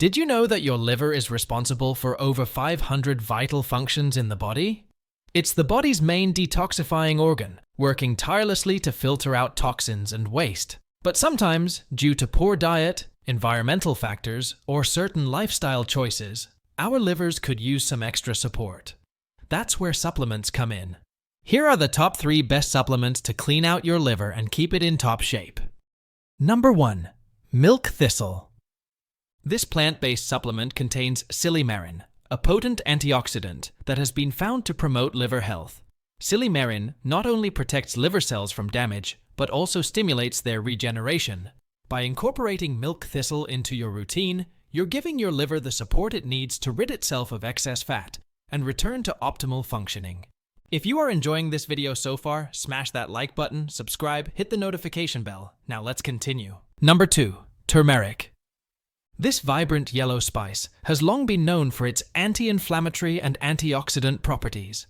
Did you know that your liver is responsible for over 500 vital functions in the body? It's the body's main detoxifying organ, working tirelessly to filter out toxins and waste. But sometimes, due to poor diet, environmental factors, or certain lifestyle choices, our livers could use some extra support. That's where supplements come in. Here are the top 3 best supplements to clean out your liver and keep it in top shape. Number 1. Milk thistle. This plant-based supplement contains silymarin, a potent antioxidant that has been found to promote liver health. Silymarin not only protects liver cells from damage, but also stimulates their regeneration. By incorporating milk thistle into your routine, you're giving your liver the support it needs to rid itself of excess fat and return to optimal functioning. If you are enjoying this video so far, smash that like button, subscribe, hit the notification bell. Now let's continue. Number 2. Turmeric. This vibrant yellow spice has long been known for its anti-inflammatory and antioxidant properties.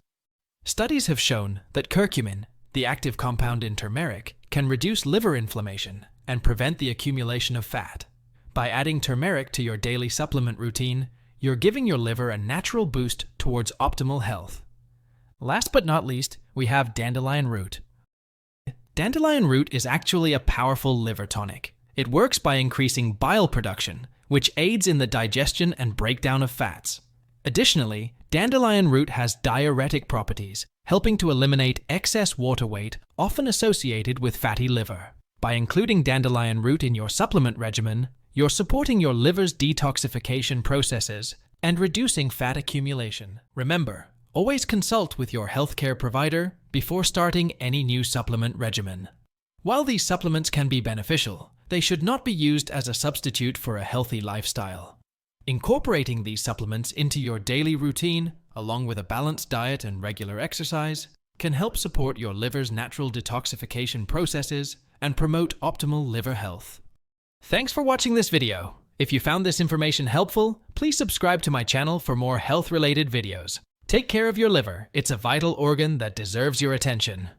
Studies have shown that curcumin, the active compound in turmeric, can reduce liver inflammation and prevent the accumulation of fat. By adding turmeric to your daily supplement routine, you're giving your liver a natural boost towards optimal health. Last but not least, we have dandelion root. Dandelion root is actually a powerful liver tonic. It works by increasing bile production, which aids in the digestion and breakdown of fats. Additionally, dandelion root has diuretic properties, helping to eliminate excess water weight often associated with fatty liver. By including dandelion root in your supplement regimen, you're supporting your liver's detoxification processes and reducing fat accumulation. Remember, always consult with your healthcare provider before starting any new supplement regimen. While these supplements can be beneficial, they should not be used as a substitute for a healthy lifestyle. Incorporating these supplements into your daily routine, along with a balanced diet and regular exercise, can help support your liver's natural detoxification processes and promote optimal liver health. Thanks for watching this video. If you found this information helpful, please subscribe to my channel for more health-related videos. Take care of your liver. It's a vital organ that deserves your attention.